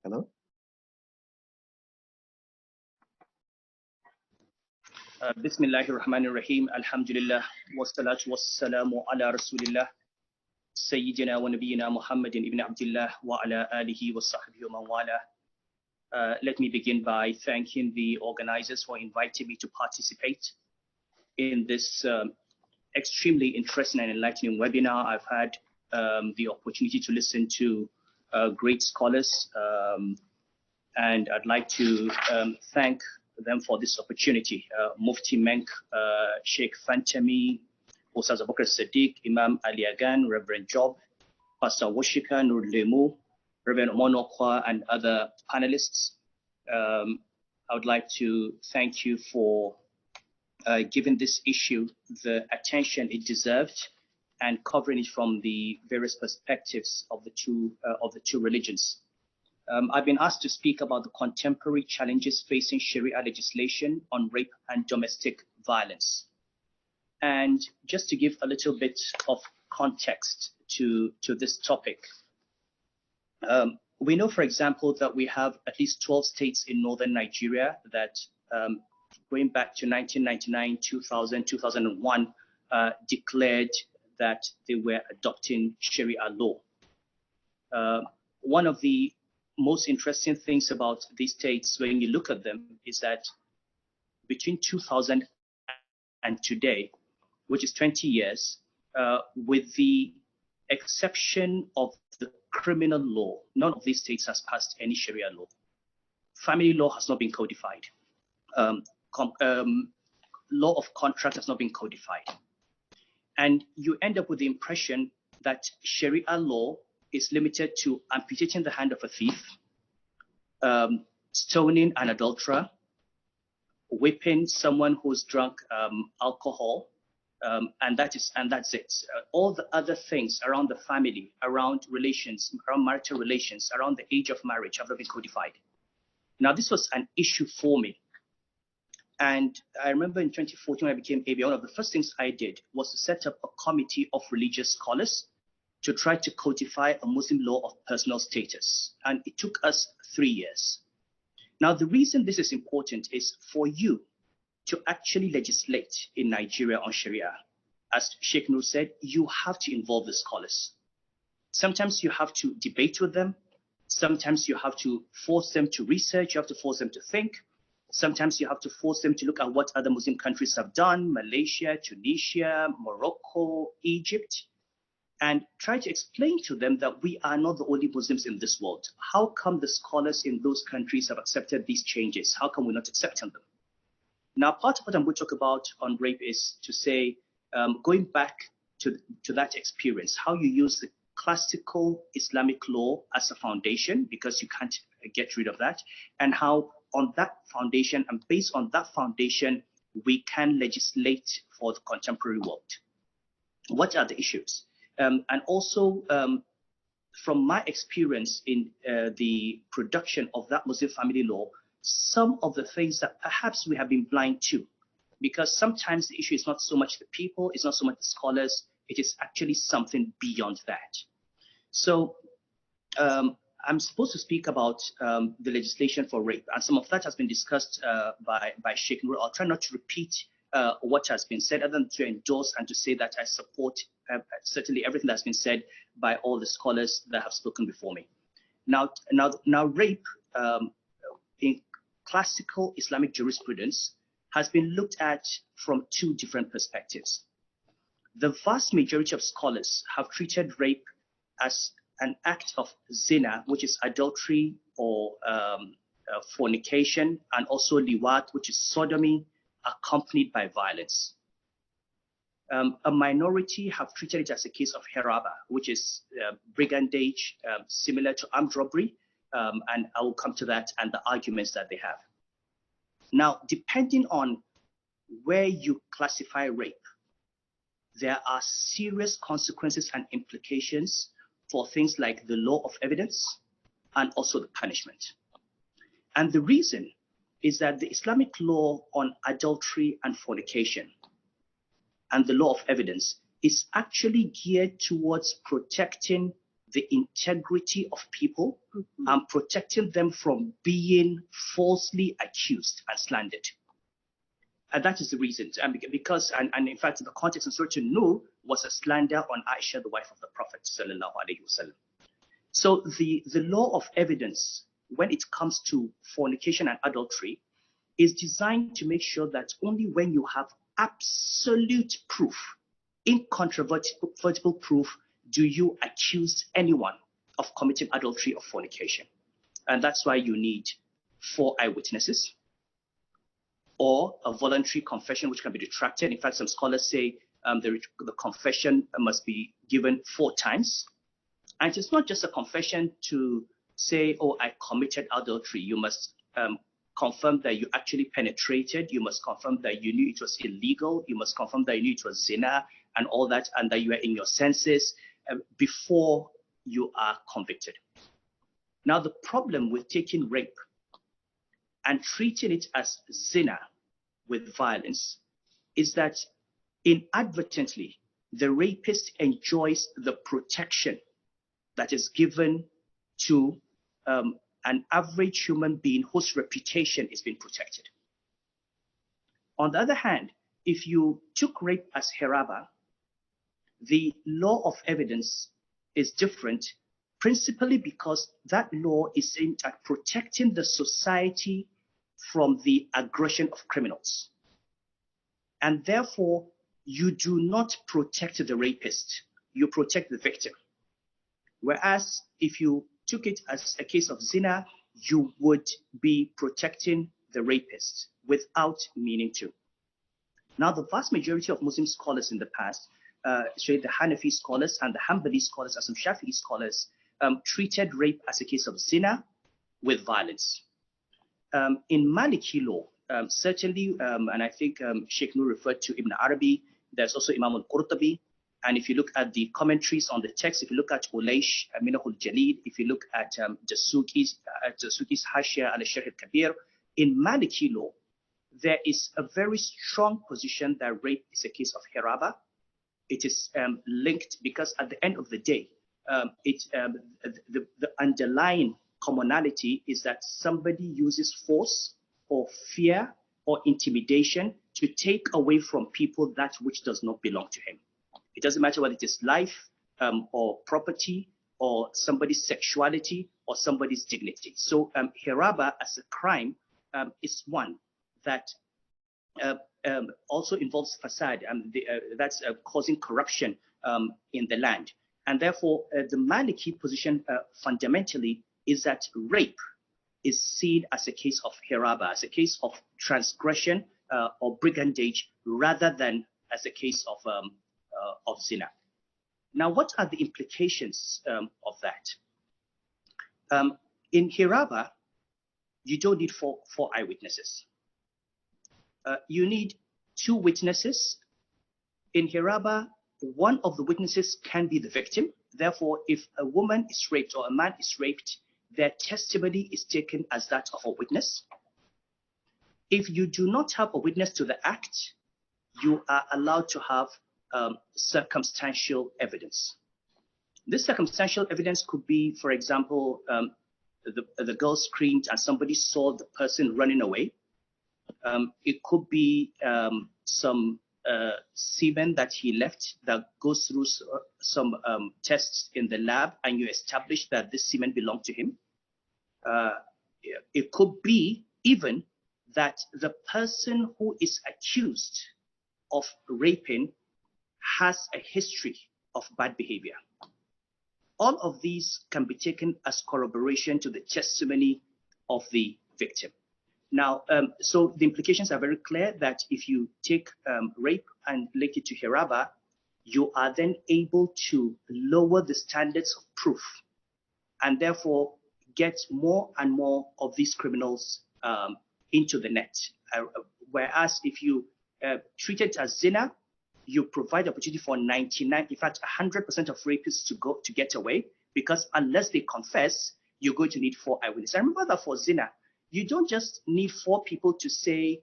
Hello? Bismillahir Rahmanir Rahim. Alhamdulillah. Wassalatu wassalamu ala Rasulillah. Sayyidina wa Nabiyyina Muhammadin ibn Abdullah wa ala alihi wa sahbihi wa man wala. Let me begin by thanking the organizers for inviting me to participate in this extremely interesting and enlightening webinar. I've had the opportunity to listen to great scholars, and I'd like to thank them for this opportunity. Mufti Menk, Sheikh Fantami, Ustaz Abubakar Siddiq, Imam Ali Agan, Reverend Job, Pastor Washika Nur Lemu, Reverend Omonokwa, and other panelists. I would like to thank you for giving this issue the attention it deserved and covering it from the various perspectives of the two religions. I've been asked to speak about the contemporary challenges facing Sharia legislation on rape and domestic violence. And just to give a little bit of context to this topic, we know, for example, that we have at least 12 states in northern Nigeria that, going back to 1999, 2000, 2001, declared that they were adopting Sharia law. One of the most interesting things about these states, when you look at them, is that between 2000 and today, which is 20 years, with the exception of the criminal law, none of these states has passed any Sharia law. Family law has not been codified. Law of contract has not been codified. And you end up with the impression that Sharia law is limited to amputating the hand of a thief, stoning an adulterer, whipping someone who's drunk alcohol, and that's it. All the other things around the family, around relations, around marital relations, around the age of marriage have not been codified. Now, this was an issue for me. And I remember in 2014, when I became ABA, one of the first things I did was to set up a committee of religious scholars to try to codify a Muslim law of personal status. And it took us 3 years. Now, the reason this is important is for you to actually legislate in Nigeria on Sharia. As Sheikh Nur said, you have to involve the scholars. Sometimes you have to debate with them. Sometimes you have to force them to research. You have to force them to think. Sometimes you have to force them to look at what other Muslim countries have done, Malaysia, Tunisia, Morocco, Egypt, and try to explain to them that we are not the only Muslims in this world. How come the scholars in those countries have accepted these changes? How come we're not accepting them? Now, part of what I'm going to talk about on rape is to say, going back to that experience, how you use the classical Islamic law as a foundation, because you can't get rid of that, and how on that foundation and based on that foundation, we can legislate for the contemporary world. What are the issues? And also, from my experience in the production of that Muslim family law, some of the things that perhaps we have been blind to, because sometimes the issue is not so much the people, it's not so much the scholars, it is actually something beyond that. So I'm supposed to speak about the legislation for rape, and some of that has been discussed by Sheikh Nur. I'll try not to repeat what has been said, other than to endorse and to say that I support certainly everything that's been said by all the scholars that have spoken before me. Now, rape in classical Islamic jurisprudence has been looked at from two different perspectives. The vast majority of scholars have treated rape as an act of zina, which is adultery or fornication, and also liwat, which is sodomy, accompanied by violence. A minority have treated it as a case of haraba, which is brigandage, similar to armed robbery, and I will come to that and the arguments that they have. Now, depending on where you classify rape, there are serious consequences and implications for things like the law of evidence and also the punishment. And the reason is that the Islamic law on adultery and fornication and the law of evidence is actually geared towards protecting the integrity of people and protecting them from being falsely accused and slandered. And that is the reason. Because, and in fact, the context in Surah An-Nur was a slander on Aisha, the wife of the Prophet sallallahu alaihi wasallam. So the law of evidence, when it comes to fornication and adultery, is designed to make sure that only when you have absolute proof, incontrovertible proof, do you accuse anyone of committing adultery or fornication. And that's why you need 4 eyewitnesses or a voluntary confession which can be retracted. In fact, some scholars say the confession must be given 4 times. And it's not just a confession to say, oh, I committed adultery. You must confirm that you actually penetrated. You must confirm that you knew it was illegal. You must confirm that you knew it was zina and all that, and that you were in your senses before you are convicted. Now, the problem with taking rape and treating it as zina with violence is that inadvertently, the rapist enjoys the protection that is given to an average human being whose reputation is being protected. On the other hand, if you took rape as hiraba, the law of evidence is different, principally because that law is aimed at protecting the society from the aggression of criminals. And therefore, you do not protect the rapist, you protect the victim. Whereas if you took it as a case of zina, you would be protecting the rapist without meaning to. Now, the vast majority of Muslim scholars in the past, especially the Hanafi scholars and the Hanbali scholars and some Shafi'i scholars, treated rape as a case of zina with violence. In Maliki law, certainly, and I think Sheikh Nur referred to Ibn Arabi, there's also Imam al-Qurtubi. And if you look at the commentaries on the text, if you look at Ulaysh, Minahul Jalil, if you look at Jasuki's Hashia al-Sharh al-Kabir, in Maliki law, there is a very strong position that rape is a case of hiraba. It is linked because at the end of the day, the underlying commonality is that somebody uses force or fear or intimidation to take away from people that which does not belong to him. It doesn't matter whether it is life or property or somebody's sexuality or somebody's dignity. So hiraba as a crime is one that also involves facade, that's causing corruption in the land. And therefore, the Maliki position fundamentally is that rape is seen as a case of hiraba, as a case of transgression or brigandage, rather than as a case of zina. Now, what are the implications of that? In hiraba, you don't need four eyewitnesses. You need 2 witnesses. In hiraba, one of the witnesses can be the victim. Therefore, if a woman is raped or a man is raped, their testimony is taken as that of a witness. If you do not have a witness to the act, you are allowed to have circumstantial evidence. This circumstantial evidence could be, for example, the girl screamed and somebody saw the person running away. It could be some semen that he left that goes through some tests in the lab and you establish that this semen belonged to him. It could be even that the person who is accused of raping has a history of bad behavior. All of these can be taken as corroboration to the testimony of the victim. Now, so the implications are very clear that if you take rape and link it to hiraba, you are then able to lower the standards of proof and therefore get more and more of these criminals into the net. Whereas if you treat it as zina, you provide opportunity for 99, in fact, 100% of rapists to get away, because unless they confess, you're going to need 4 eyewitnesses. I remember that for zina, you don't just need 4 people to say,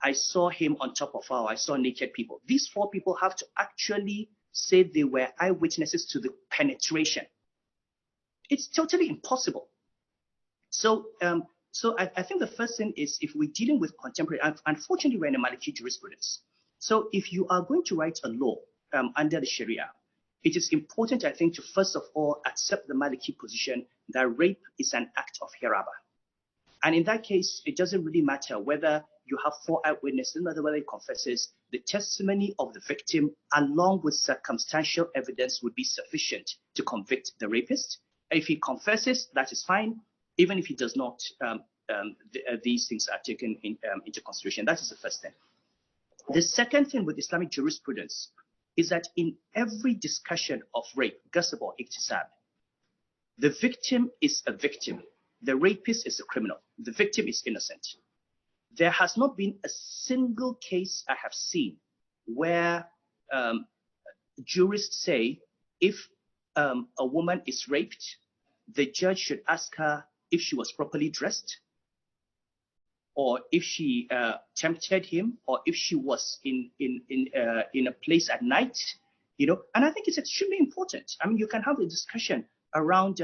I saw him on top of her, or I saw naked people. These 4 people have to actually say they were eyewitnesses to the penetration. It's totally impossible. So, I think the first thing is, if we're dealing with contemporary, unfortunately, we're in a Maliki jurisprudence. So if you are going to write a law under the Sharia, it is important, I think, to first of all accept the Maliki position that rape is an act of hiraba. And in that case, it doesn't really matter whether you have 4 eyewitnesses, no matter whether he confesses, the testimony of the victim along with circumstantial evidence would be sufficient to convict the rapist. If he confesses, that is fine. Even if he does not, these things are taken into consideration. That is the first thing. The second thing with Islamic jurisprudence is that in every discussion of rape, ghasb or iktisab, the victim is a victim. The rapist is a criminal. The victim is innocent. There has not been a single case I have seen where jurists say if a woman is raped, the judge should ask her if she was properly dressed, or if she tempted him, or if she was in a place at night, you know. And I think it's extremely important. I mean, you can have a discussion around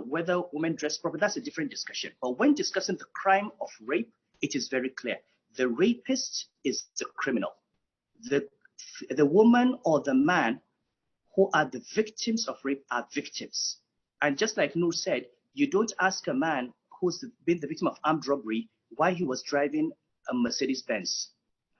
whether women dress properly. That's a different discussion. But when discussing the crime of rape, it is very clear: the rapist is the criminal. The woman or the man who are the victims of rape are victims. And just like Noor said, you don't ask a man who's been the victim of armed robbery why he was driving a Mercedes-Benz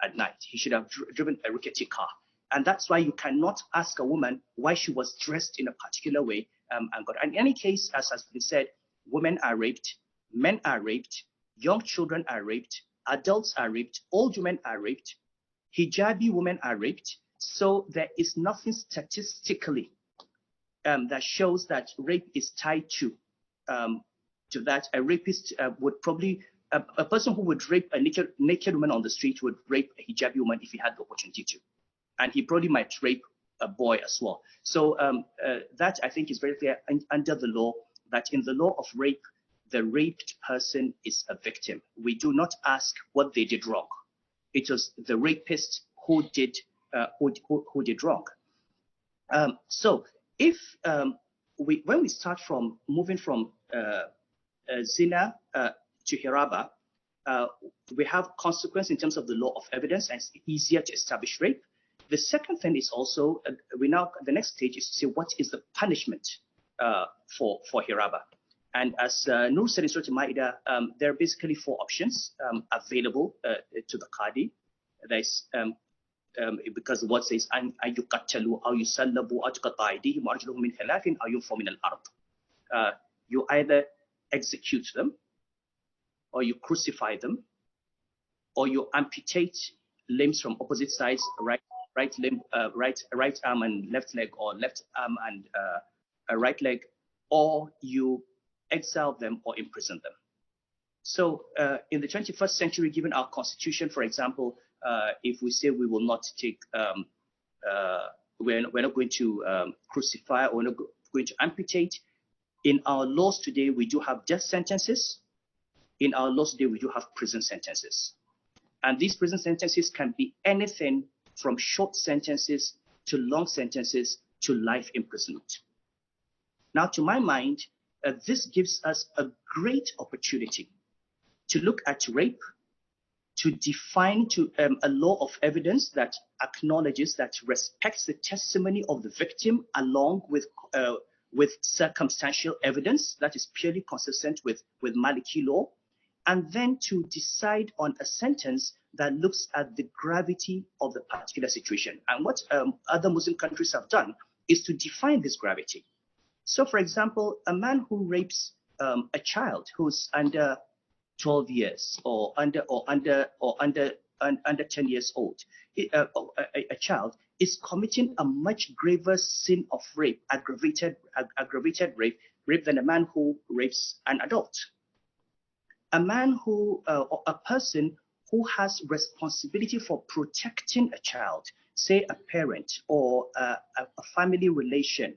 at night. He should have driven a rickety car. And that's why you cannot ask a woman why she was dressed in a particular way. And in any case, as has been said, women are raped, men are raped, young children are raped, adults are raped, old women are raped, hijabi women are raped. So there is nothing statistically that shows that rape is tied to that. A rapist would probably, a person who would rape a naked woman on the street would rape a hijabi woman if he had the opportunity to. And he probably might rape a boy as well. So that, I think, is very clear under the law, that in the law of rape, the raped person is a victim. We do not ask what they did wrong. It was the rapist who did wrong. So if when we start from moving from zina to hiraba, we have consequence in terms of the law of evidence, and it's easier to establish rape. The second thing is also, the next stage is to say, what is the punishment for hiraba? And as Noor said in Surah Al-Ma'idah, there are basically 4 options available to the Qadi. There's because the word says, أَنْ يُقَتَّلُوا أَوْ يُسَلَّبُوا أَوْ تُقَطَّعَ أَيْدِيهِمْ وَأَرْجُلُهُم مِّنْ خِلَافٍ أَوْ يُنفَوْا مِنَ الْأَرْضِ. You either execute them, or you crucify them, or you amputate limbs from opposite sides, right limb, right arm and left leg, or left arm and right leg, or you exile them or imprison them. So in the 21st century, given our constitution, for example, if we say we will not take, we're not going to crucify, or we're not going to amputate, in our laws today, we do have death sentences. In our laws today, we do have prison sentences. And these prison sentences can be anything from short sentences to long sentences to life imprisonment. Now, to my mind, this gives us a great opportunity to look at rape, to define a law of evidence that acknowledges, that respects the testimony of the victim along with circumstantial evidence that is purely consistent with Maliki law, and then to decide on a sentence that looks at the gravity of the particular situation. And what other Muslim countries have done is to define this gravity. So, for example, a man who rapes a child who's under 12 years or under 10 years old, a child is committing a much graver sin of rape, aggravated rape than a man who rapes an adult. A man who, or a person who has responsibility for protecting a child, say a parent or a family relation